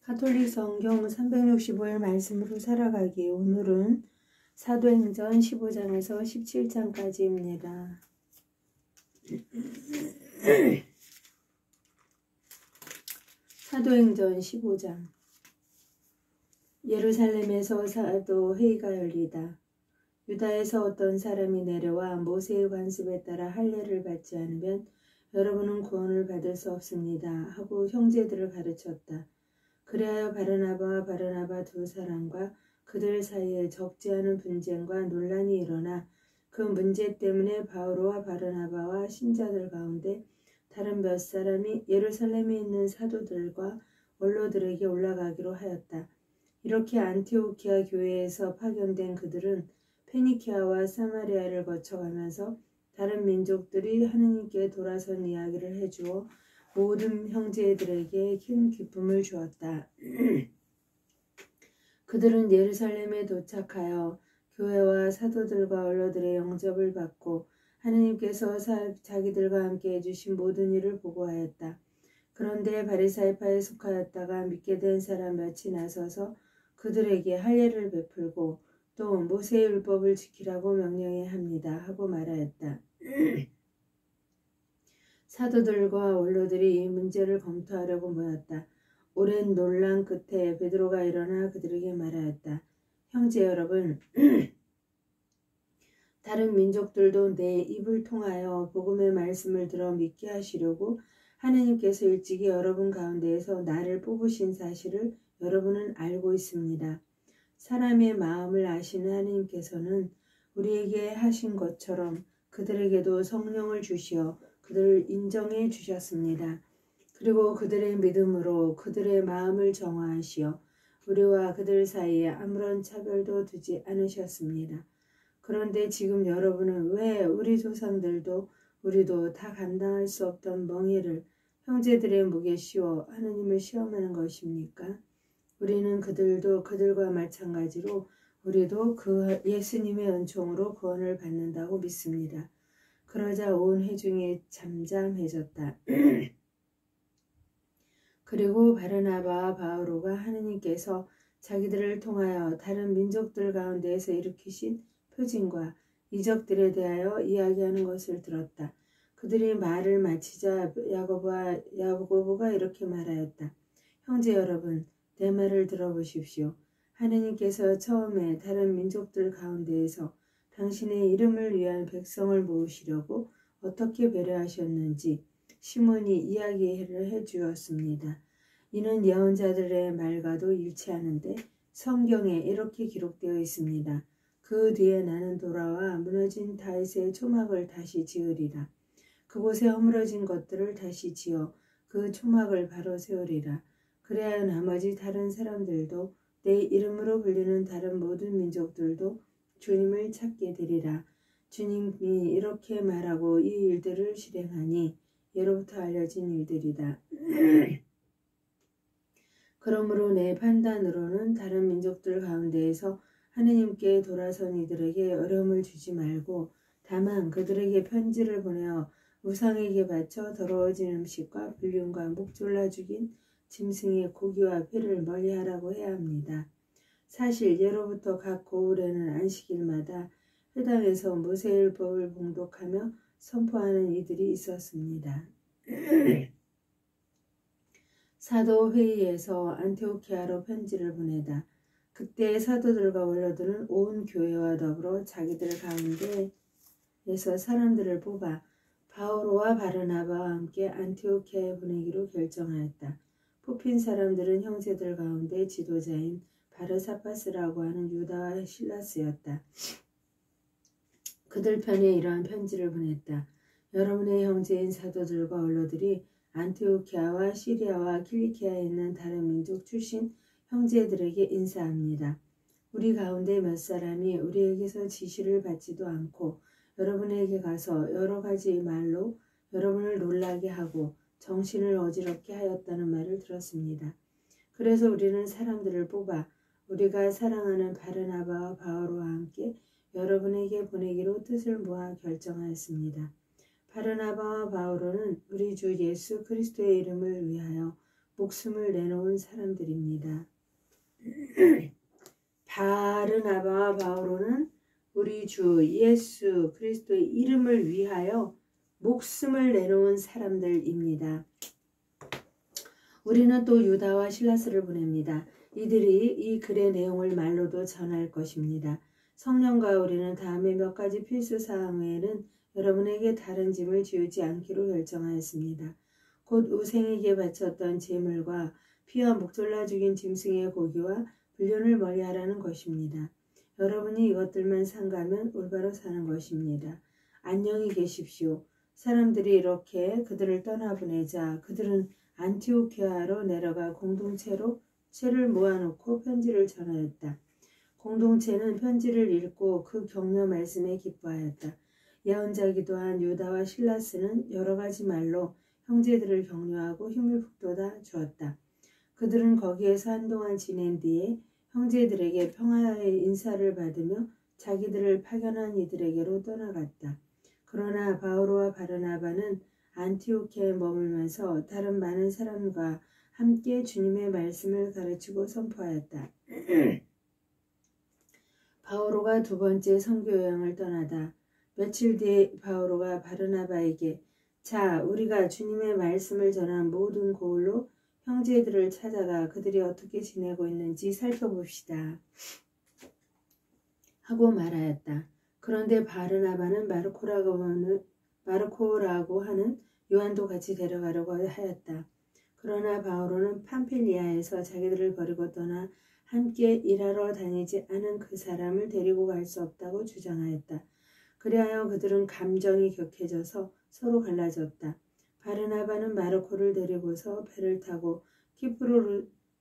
가톨릭 성경 365일 말씀으로 살아가기. 오늘은 사도행전 15장에서 17장까지입니다. 사도행전 15장. 예루살렘에서 사도 회의가 열리다. 유다에서 어떤 사람이 내려와 모세의 관습에 따라 할례를 받지 않으면 여러분은 구원을 받을 수 없습니다 하고 형제들을 가르쳤다. 그리하여 바르나바 두 사람과 그들 사이에 적지 않은 분쟁과 논란이 일어나 그 문제 때문에 바오로와 바르나바와 신자들 가운데 다른 몇 사람이 예루살렘에 있는 사도들과 원로들에게 올라가기로 하였다. 이렇게 안티오키아 교회에서 파견된 그들은 페니키아와 사마리아를 거쳐가면서 다른 민족들이 하느님께 돌아선 이야기를 해주어 모든 형제들에게 큰 기쁨을 주었다. 그들은 예루살렘에 도착하여 교회와 사도들과 원로들의 영접을 받고 하느님께서 자기들과 함께 해주신 모든 일을 보고하였다. 그런데 바리사이파에 속하였다가 믿게 된 사람 몇이 나서서 그들에게 할례를 베풀고 또 모세의 율법을 지키라고 명령해야 합니다 하고 말하였다. 사도들과 원로들이 이 문제를 검토하려고 모였다. 오랜 논란 끝에 베드로가 일어나 그들에게 말하였다. 형제 여러분, 다른 민족들도 내 입을 통하여 복음의 말씀을 들어 믿게 하시려고 하느님께서 일찍이 여러분 가운데에서 나를 뽑으신 사실을 여러분은 알고 있습니다. 사람의 마음을 아시는 하느님께서는 우리에게 하신 것처럼 그들에게도 성령을 주시어 그들을 인정해 주셨습니다. 그리고 그들의 믿음으로 그들의 마음을 정화하시어 우리와 그들 사이에 아무런 차별도 두지 않으셨습니다. 그런데 지금 여러분은 왜 우리 조상들도 우리도 다 감당할 수 없던 멍에를 형제들의 목에 씌워 하느님을 시험하는 것입니까? 우리는 그들과 마찬가지로 우리도 그 예수님의 은총으로 구원을 받는다고 믿습니다. 그러자 온 회중이 잠잠해졌다. 그리고 바르나바와 바오로가 하느님께서 자기들을 통하여 다른 민족들 가운데에서 일으키신 표징과 이적들에 대하여 이야기하는 것을 들었다. 그들이 말을 마치자 야고보가 이렇게 말하였다. 형제 여러분, 내 말을 들어보십시오. 하느님께서 처음에 다른 민족들 가운데에서 당신의 이름을 위한 백성을 모으시려고 어떻게 배려하셨는지 시몬이 이야기를 해주었습니다. 이는 예언자들의 말과도 일치하는데 성경에 이렇게 기록되어 있습니다. 그 뒤에 나는 돌아와 무너진 다윗의 초막을 다시 지으리라. 그곳에 허물어진 것들을 다시 지어 그 초막을 바로 세우리라. 그래야 나머지 다른 사람들도 내 이름으로 불리는 다른 모든 민족들도 주님을 찾게 되리라. 주님이 이렇게 말하고 이 일들을 실행하니 예로부터 알려진 일들이다. 그러므로 내 판단으로는 다른 민족들 가운데에서 하느님께 돌아선 이들에게 어려움을 주지 말고 다만 그들에게 편지를 보내어 우상에게 바쳐 더러워진 음식과 불륜과 목 졸라 죽인 짐승의 고기와 피를 멀리하라고 해야 합니다. 사실 예로부터 각 고을에는 안식일마다 회당에서 모세율법을 봉독하며 선포하는 이들이 있었습니다. 사도 회의에서 안티오키아로 편지를 보내다. 그때 사도들과 원로들은 온 교회와 더불어 자기들 가운데에서 사람들을 뽑아 바오로와 바르나바와 함께 안티오키아에 보내기로 결정하였다. 뽑힌 사람들은 형제들 가운데 지도자인 바르사바스라고 하는 유다와 실라스였다. 그들 편에 이러한 편지를 보냈다. 여러분의 형제인 사도들과 원로들이 안티오키아와 시리아와 킬리키아에 있는 다른 민족 출신 형제들에게 인사합니다. 우리 가운데 몇 사람이 우리에게서 지시를 받지도 않고 여러분에게 가서 여러 가지 말로 여러분을 놀라게 하고 정신을 어지럽게 하였다는 말을 들었습니다. 그래서 우리는 사람들을 뽑아 우리가 사랑하는 바르나바와 바오로와 함께 여러분에게 보내기로 뜻을 모아 결정하였습니다. 바르나바와 바오로는 우리 주 예수 그리스도의 이름을 위하여 목숨을 내놓은 사람들입니다. 바르나바와 바오로는 우리 주 예수 그리스도의 이름을 위하여 목숨을 내놓은 사람들입니다. 우리는 또 유다와 실라스를 보냅니다. 이들이 이 글의 내용을 말로도 전할 것입니다. 성령과 우리는 다음에 몇 가지 필수 사항 외에는 여러분에게 다른 짐을 지우지 않기로 결정하였습니다. 곧 우생에게 바쳤던 제물과 피와 목졸라 죽인 짐승의 고기와 불륜을 멀리하라는 것입니다. 여러분이 이것들만 삼가면 올바로 사는 것입니다. 안녕히 계십시오. 사람들이 이렇게 그들을 떠나보내자 그들은 안티오키아로 내려가 공동체로 채를 모아놓고 편지를 전하였다. 공동체는 편지를 읽고 그 격려 말씀에 기뻐하였다. 예언자기도 한 유다와 실라스는 여러 가지 말로 형제들을 격려하고 힘을 북돋아 주었다. 그들은 거기에서 한동안 지낸 뒤에 형제들에게 평화의 인사를 받으며 자기들을 파견한 이들에게로 떠나갔다. 그러나 바오로와 바르나바는 안티오키아에 머물면서 다른 많은 사람과 함께 주님의 말씀을 가르치고 선포하였다. 바오로가 두 번째 선교 여행을 떠나다 며칠 뒤에 바오로가 바르나바에게 자, 우리가 주님의 말씀을 전한 모든 고을로 형제들을 찾아가 그들이 어떻게 지내고 있는지 살펴봅시다 하고 말하였다. 그런데 바르나바는 마르코라고 하는 요한도 같이 데려가려고 하였다. 그러나 바오로는 팜필리아에서 자기들을 버리고 떠나 함께 일하러 다니지 않은 그 사람을 데리고 갈 수 없다고 주장하였다. 그리하여 그들은 감정이 격해져서 서로 갈라졌다. 바르나바는 마르코를 데리고서 배를 타고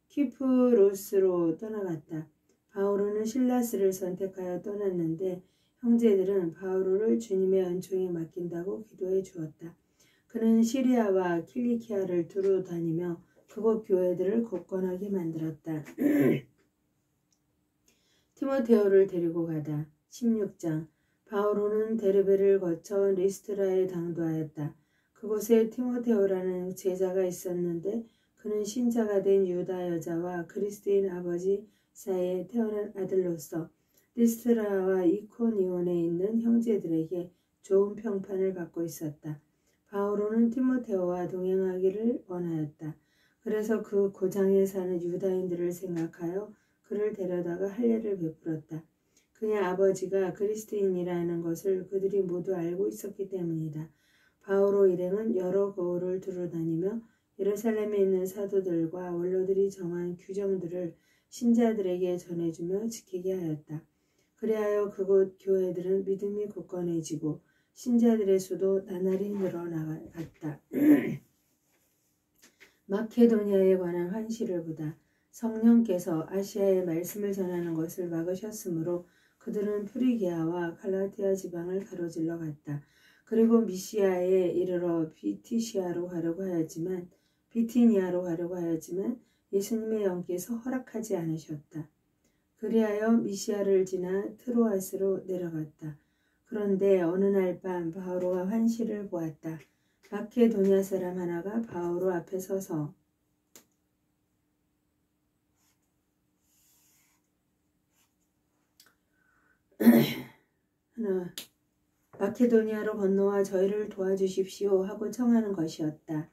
키프로스로 떠나갔다. 바오로는 실라스를 선택하여 떠났는데 형제들은 바오로를 주님의 은총에 맡긴다고 기도해 주었다. 그는 시리아와 킬리키아를 두루 다니며 그곳 교회들을 굳건하게 만들었다. 티모테오를 데리고 가다. 16장 바오로는 데르베를 거쳐 리스트라에 당도하였다. 그곳에 티모테오라는 제자가 있었는데 그는 신자가 된 유다 여자와 그리스도인 아버지 사이에 태어난 아들로서 리스트라와 이코니온에 있는 형제들에게 좋은 평판을 받고 있었다. 바오로는 티모테오와 동행하기를 원하였다. 그래서 그 고장에 사는 유다인들을 생각하여 그를 데려다가 할례를 베풀었다. 그의 아버지가 그리스도인이라는 것을 그들이 모두 알고 있었기 때문이다. 바오로 일행은 여러 거울을 두루 다니며 예루살렘에 있는 사도들과 원로들이 정한 규정들을 신자들에게 전해주며 지키게 하였다. 그리하여 그곳 교회들은 믿음이 굳건해지고 신자들의 수도 나날이 늘어나갔다. 마케도니아에 관한 환시를 보다. 성령께서 아시아에 말씀을 전하는 것을 막으셨으므로 그들은 프리기아와 갈라티아 지방을 가로질러 갔다. 그리고 미시아에 이르러 비티니아로 가려고 하였지만 예수님의 영께서 허락하지 않으셨다. 그리하여 미시아를 지나 트로아스로 내려갔다. 그런데 어느 날 밤 바오로가 환시를 보았다. 마케도니아 사람 하나가 바오로 앞에 서서 마케도니아로 건너와 저희를 도와주십시오 하고 청하는 것이었다.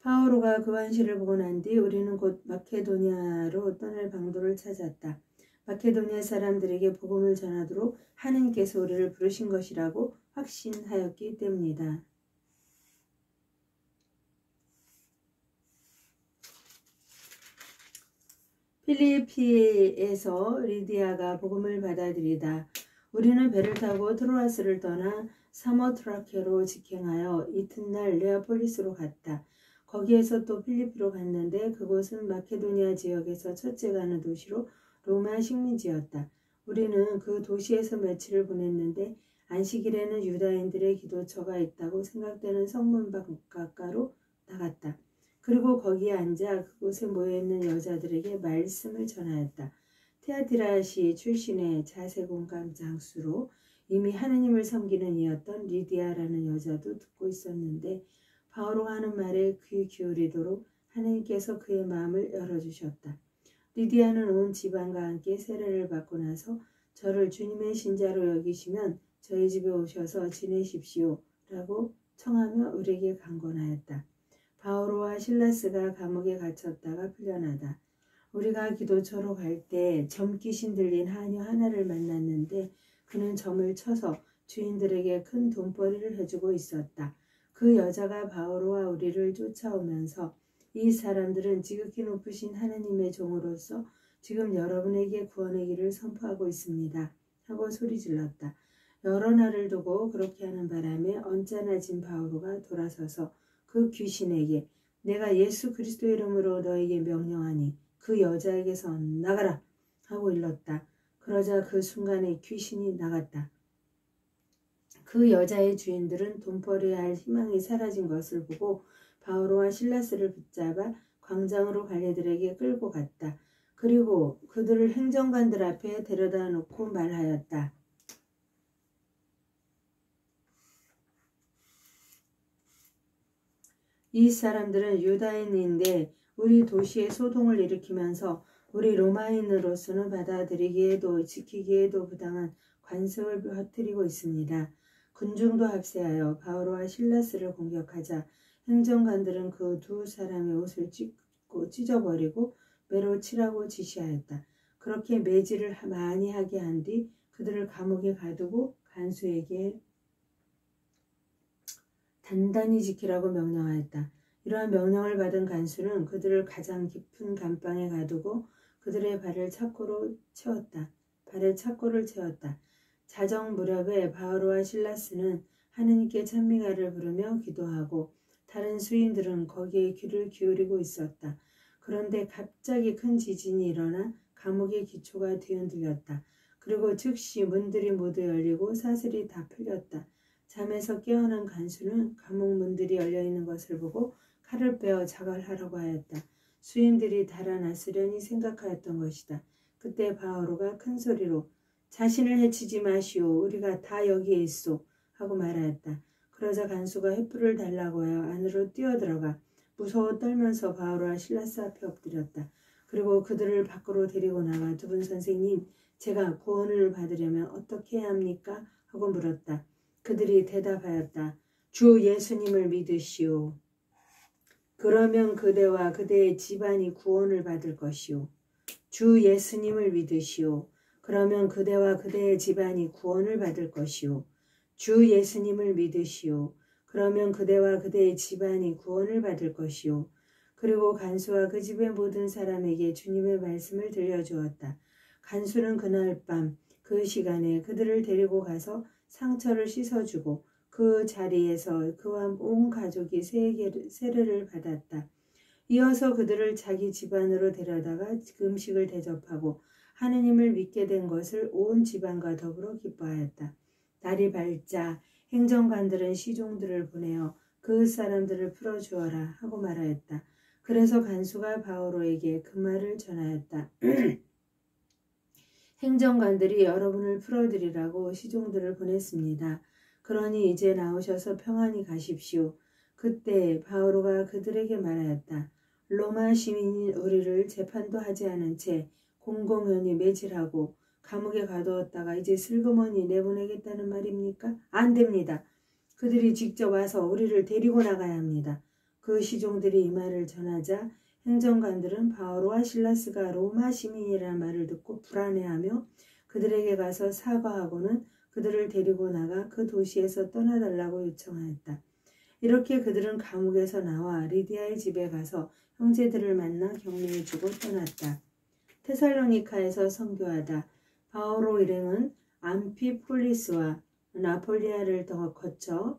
바오로가 그 환시를 보고 난 뒤 우리는 곧 마케도니아로 떠날 방도를 찾았다. 마케도니아 사람들에게 복음을 전하도록 하느님께서 우리를 부르신 것이라고 확신하였기 때문이다. 필리피에서 리디아가 복음을 받아들이다. 우리는 배를 타고 트로아스를 떠나 사모트라케로 직행하여 이튿날 네아폴리스로 갔다. 거기에서 또 필리피로 갔는데 그곳은 마케도니아 지역에서 첫째 가는 도시로 로마 식민지였다. 우리는 그 도시에서 며칠을 보냈는데 안식일에는 유다인들의 기도처가 있다고 생각되는 성문 바깥가로 나갔다. 그리고 거기에 앉아 그곳에 모여있는 여자들에게 말씀을 전하였다. 테아티라시 출신의 자세공감 장수로 이미 하느님을 섬기는 이였던 리디아라는 여자도 듣고 있었는데 바오로가 하는 말에 귀 기울이도록 하느님께서 그의 마음을 열어주셨다. 리디아는 온 집안과 함께 세례를 받고 나서 저를 주님의 신자로 여기시면 저희 집에 오셔서 지내십시오 라고 청하며 우리에게 강권하였다. 바오로와 실라스가 감옥에 갇혔다가 풀려나다. 우리가 기도처로 갈 때 점 귀신 들린 하녀 하나를 만났는데 그는 점을 쳐서 주인들에게 큰 돈벌이를 해주고 있었다. 그 여자가 바오로와 우리를 쫓아오면서 이 사람들은 지극히 높으신 하나님의 종으로서 지금 여러분에게 구원의 길을 선포하고 있습니다. 하고 소리질렀다. 여러 날을 두고 그렇게 하는 바람에 언짢아진 바오로가 돌아서서 그 귀신에게 내가 예수 그리스도의 이름으로 너에게 명령하니 그 여자에게서 나가라 하고 일렀다. 그러자 그 순간에 귀신이 나갔다. 그 여자의 주인들은 돈벌이해야 할 희망이 사라진 것을 보고 바오로와 실라스를 붙잡아 광장으로 관리들에게 끌고 갔다. 그리고 그들을 행정관들 앞에 데려다 놓고 말하였다. 이 사람들은 유다인인데 우리 도시에 소동을 일으키면서 우리 로마인으로서는 받아들이기에도 지키기에도 부당한 관습을 퍼뜨리고 있습니다. 군중도 합세하여 바오로와 실라스를 공격하자 행정관들은 그 두 사람의 옷을 찢어버리고 매로 치라고 지시하였다. 그렇게 매질을 많이 하게 한 뒤 그들을 감옥에 가두고 간수에게 단단히 지키라고 명령하였다. 이러한 명령을 받은 간수는 그들을 가장 깊은 감방에 가두고 그들의 발을 착고를 채웠다. 자정 무렵에 바오로와 실라스는 하느님께 찬미가를 부르며 기도하고 다른 수인들은 거기에 귀를 기울이고 있었다. 그런데 갑자기 큰 지진이 일어나 감옥의 기초가 뒤흔들렸다. 그리고 즉시 문들이 모두 열리고 사슬이 다 풀렸다. 잠에서 깨어난 간수는 감옥 문들이 열려있는 것을 보고 칼을 빼어 자갈하라고 하였다. 수인들이 달아났으려니 생각하였던 것이다. 그때 바오로가 큰 소리로 자신을 해치지 마시오. 우리가 다 여기에 있소. 하고 말하였다. 그러자 간수가 횃불을 달라고 하여 안으로 뛰어들어가 무서워 떨면서 바오로와 실라스 앞에 엎드렸다. 그리고 그들을 밖으로 데리고 나가 두 분 선생님, 제가 구원을 받으려면 어떻게 해야 합니까? 하고 물었다. 그들이 대답하였다. 주 예수님을 믿으시오. 그러면 그대와 그대의 집안이 구원을 받을 것이오. 주 예수님을 믿으시오. 그러면 그대와 그대의 집안이 구원을 받을 것이오. 주 예수님을 믿으시오. 그러면 그대와 그대의 집안이 구원을 받을 것이오. 그리고 간수와 그 집의 모든 사람에게 주님의 말씀을 들려주었다. 간수는 그날 밤 그 시간에 그들을 데리고 가서 상처를 씻어주고 그 자리에서 그와 온 가족이 세례를 받았다. 이어서 그들을 자기 집안으로 데려다가 음식을 대접하고 하느님을 믿게 된 것을 온 집안과 더불어 기뻐하였다. 날이 밝자 행정관들은 시종들을 보내어 그 사람들을 풀어주어라 하고 말하였다. 그래서 간수가 바오로에게 그 말을 전하였다. 행정관들이 여러분을 풀어드리라고 시종들을 보냈습니다. 그러니 이제 나오셔서 평안히 가십시오. 그때 바오로가 그들에게 말하였다. 로마 시민인 우리를 재판도 하지 않은 채 공공연히 매질하고 감옥에 가두었다가 이제 슬그머니 내보내겠다는 말입니까? 안 됩니다. 그들이 직접 와서 우리를 데리고 나가야 합니다. 그 시종들이 이 말을 전하자 행정관들은 바오로와 실라스가 로마 시민이라는 말을 듣고 불안해하며 그들에게 가서 사과하고는 그들을 데리고 나가 그 도시에서 떠나달라고 요청하였다. 이렇게 그들은 감옥에서 나와 리디아의 집에 가서 형제들을 만나 격려해주고 떠났다. 테살로니카에서 선교하다. 바오로 일행은 암피폴리스와 나폴리아를 거쳐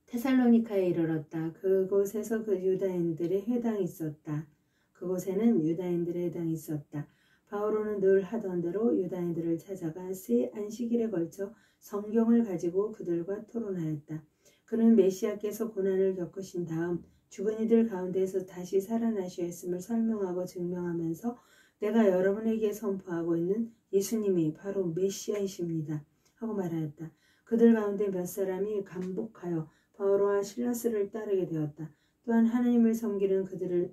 테살로니카에 이르렀다. 그곳에서 그 유다인들의 회당이 있었다. 그곳에는 유다인들의 회당이 있었다. 바오로는 늘 하던 대로 유다인들을 찾아가 세 안식일에 걸쳐 성경을 가지고 그들과 토론하였다. 그는 메시아께서 고난을 겪으신 다음 죽은 이들 가운데에서 다시 살아나셨음을 설명하고 증명하면서 내가 여러분에게 선포하고 있는 예수님이 바로 메시아이십니다. 하고 말하였다. 그들 가운데 몇 사람이 감복하여 바오로와 실라스를 따르게 되었다. 또한 하나님을 섬기는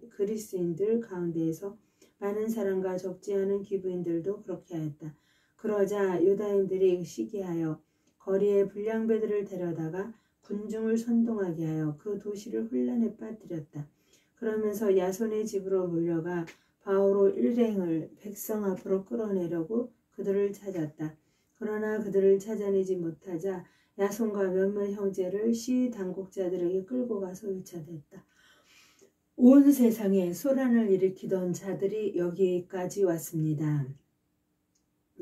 그리스인들 가운데에서 많은 사람과 적지 않은 기부인들도 그렇게 하였다. 그러자 유다인들이 시기하여 거리에 불량배들을 데려다가 군중을 선동하게 하여 그 도시를 혼란에 빠뜨렸다. 그러면서 야손의 집으로 몰려가 바오로 일행을 백성 앞으로 끌어내려고 그들을 찾았다. 그러나 그들을 찾아내지 못하자 야손과 몇몇 형제를 시위 당국자들에게 끌고 가서 유차됐다. 온 세상에 소란을 일으키던 자들이 여기까지 왔습니다.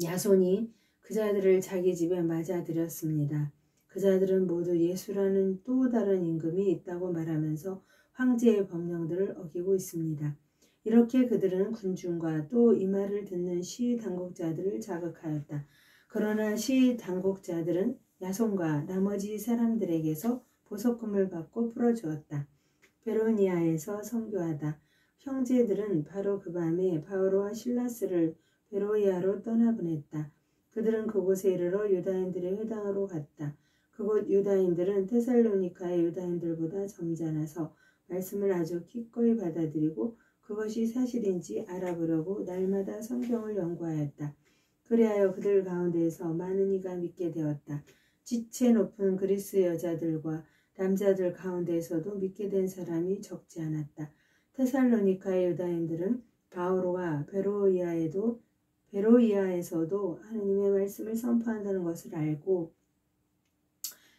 야손이 그 자들을 자기 집에 맞아들였습니다. 그 자들은 모두 예수라는 또 다른 임금이 있다고 말하면서 황제의 법령들을 어기고 있습니다. 이렇게 그들은 군중과 또 이 말을 듣는 시위 당국자들을 자극하였다. 그러나 시위 당국자들은 야손과 나머지 사람들에게서 보석금을 받고 풀어주었다. 베로니아에서 선교하다. 형제들은 바로 그 밤에 바오로와 실라스를 베로이아로 떠나보냈다. 그들은 그곳에 이르러 유다인들의 회당으로 갔다. 그곳 유다인들은 테살로니카의 유다인들보다 점잖아서 말씀을 아주 기꺼이 받아들이고 그것이 사실인지 알아보려고 날마다 성경을 연구하였다. 그리하여 그들 가운데에서 많은 이가 믿게 되었다. 지체 높은 그리스 여자들과 남자들 가운데에서도 믿게 된 사람이 적지 않았다. 테살로니카의 유다인들은 바오로와 베로이아에서도 하느님의 말씀을 선포한다는 것을 알고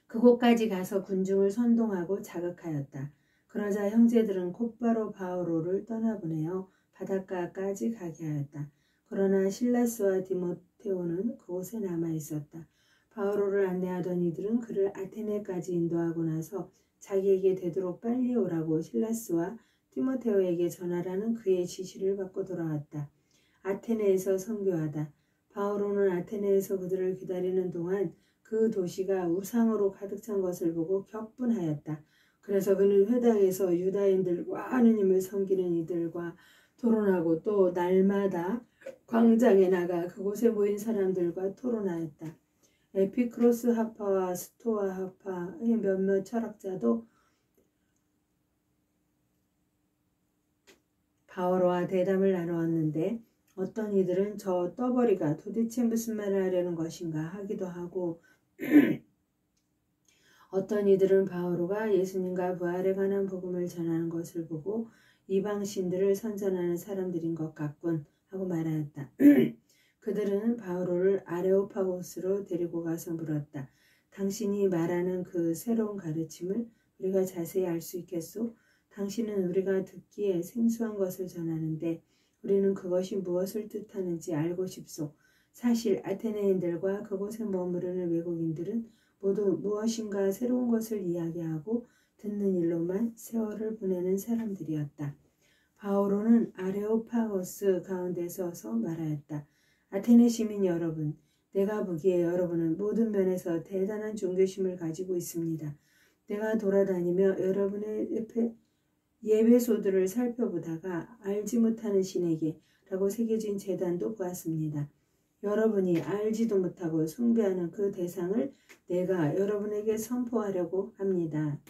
그곳까지 가서 군중을 선동하고 자극하였다. 그러자 형제들은 곧바로 바오로를 떠나보내어 바닷가까지 가게 하였다. 그러나 실라스와 디모테오는 그곳에 남아 있었다. 바오로를 안내하던 이들은 그를 아테네까지 인도하고 나서 자기에게 되도록 빨리 오라고 실라스와 디모테오에게 전하라는 그의 지시를 받고 돌아왔다. 아테네에서 선교하다. 바오로는 아테네에서 그들을 기다리는 동안 그 도시가 우상으로 가득 찬 것을 보고 격분하였다. 그래서 그는 회당에서 유다인들과 하느님을 섬기는 이들과 토론하고 또 날마다 광장에 나가 그곳에 모인 사람들과 토론하였다. 에피크로스 학파와 스토아 학파의 몇몇 철학자도 바오로와 대담을 나누었는데 어떤 이들은 저 떠벌이가 도대체 무슨 말을 하려는 것인가 하기도 하고 어떤 이들은 바오로가 예수님과 부활에 관한 복음을 전하는 것을 보고 이방신들을 선전하는 사람들인 것 같군 하고 말하였다. 그들은 바오로를 아레오파고스로 데리고 가서 물었다. 당신이 말하는 그 새로운 가르침을 우리가 자세히 알 수 있겠소? 당신은 우리가 듣기에 생소한 것을 전하는데 우리는 그것이 무엇을 뜻하는지 알고 싶소. 사실 아테네인들과 그곳에 머무르는 외국인들은 모두 무엇인가 새로운 것을 이야기하고 듣는 일로만 세월을 보내는 사람들이었다. 바오로는 아레오파고스 가운데 서서 말하였다. 아테네 시민 여러분, 내가 보기에 여러분은 모든 면에서 대단한 종교심을 가지고 있습니다. 내가 돌아다니며 여러분의 예배소들을 살펴보다가 알지 못하는 신에게 라고 새겨진 제단도 보았습니다. 여러분이 알지도 못하고 숭배하는 그 대상을 내가 여러분에게 선포하려고 합니다.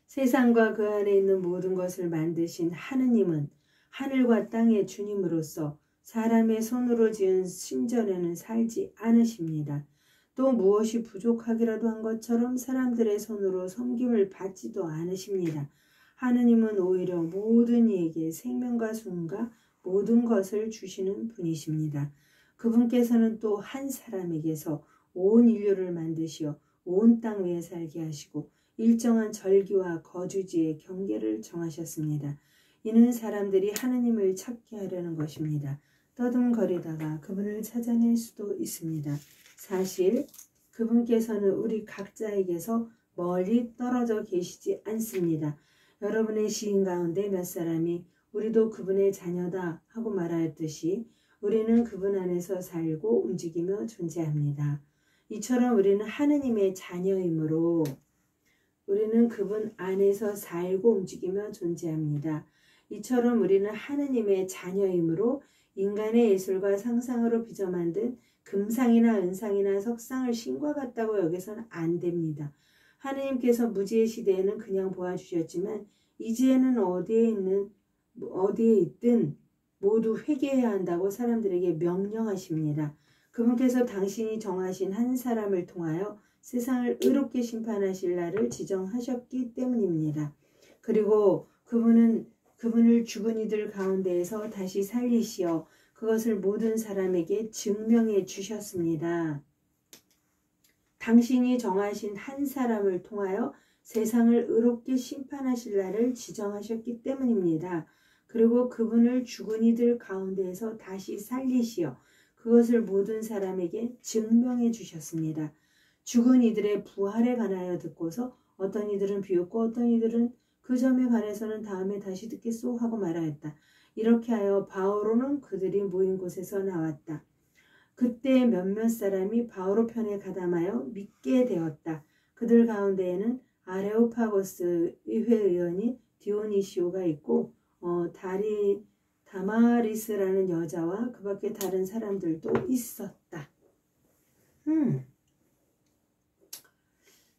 세상과 그 안에 있는 모든 것을 만드신 하느님은 하늘과 땅의 주님으로서 사람의 손으로 지은 신전에는 살지 않으십니다. 또 무엇이 부족하기라도 한 것처럼 사람들의 손으로 섬김을 받지도 않으십니다. 하느님은 오히려 모든 이에게 생명과 숨과 모든 것을 주시는 분이십니다. 그분께서는 또 한 사람에게서 온 인류를 만드시어 온 땅 위에 살게 하시고 일정한 절기와 거주지의 경계를 정하셨습니다. 이는 사람들이 하느님을 찾게 하려는 것입니다. 떠듬거리다가 그분을 찾아낼 수도 있습니다. 사실 그분께서는 우리 각자에게서 멀리 떨어져 계시지 않습니다. 여러분의 시인 가운데 몇 사람이 우리도 그분의 자녀다 하고 말하였듯이 우리는 그분 안에서 살고 움직이며 존재합니다. 이처럼 우리는 하느님의 자녀이므로 우리는 그분 안에서 살고 움직이며 존재합니다. 이처럼 우리는 하느님의 자녀이므로 인간의 예술과 상상으로 빚어 만든 금상이나 은상이나 석상을 신과 같다고 여겨서는 안 됩니다. 하느님께서 무지의 시대에는 그냥 보아주셨지만 이제는 어디에 있든 모두 회개해야 한다고 사람들에게 명령하십니다. 그분께서 당신이 정하신 한 사람을 통하여 세상을 의롭게 심판하실 날을 지정하셨기 때문입니다. 그리고 그분을 죽은 이들 가운데에서 다시 살리시어 그것을 모든 사람에게 증명해 주셨습니다. 당신이 정하신 한 사람을 통하여 세상을 의롭게 심판하실 날을 지정하셨기 때문입니다. 그리고 그분을 죽은 이들 가운데에서 다시 살리시어 그것을 모든 사람에게 증명해 주셨습니다. 죽은 이들의 부활에 관하여 듣고서 어떤 이들은 비웃고 어떤 이들은 그 점에 관해서는 다음에 다시 듣겠소 하고 말하였다. 이렇게 하여 바오로는 그들이 모인 곳에서 나왔다. 그때 몇몇 사람이 바오로 편에 가담하여 믿게 되었다. 그들 가운데에는 아레오파고스 의회의원이 디오니시오가 있고 다마리스라는 여자와 그 밖에 다른 사람들도 있었다.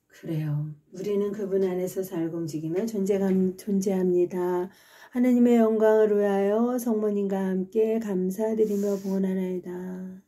그래요. 우리는 그분 안에서 살고 움직이며 존재합니다. 하느님의 영광을 위하여 성모님과 함께 감사드리며 봉헌하나이다.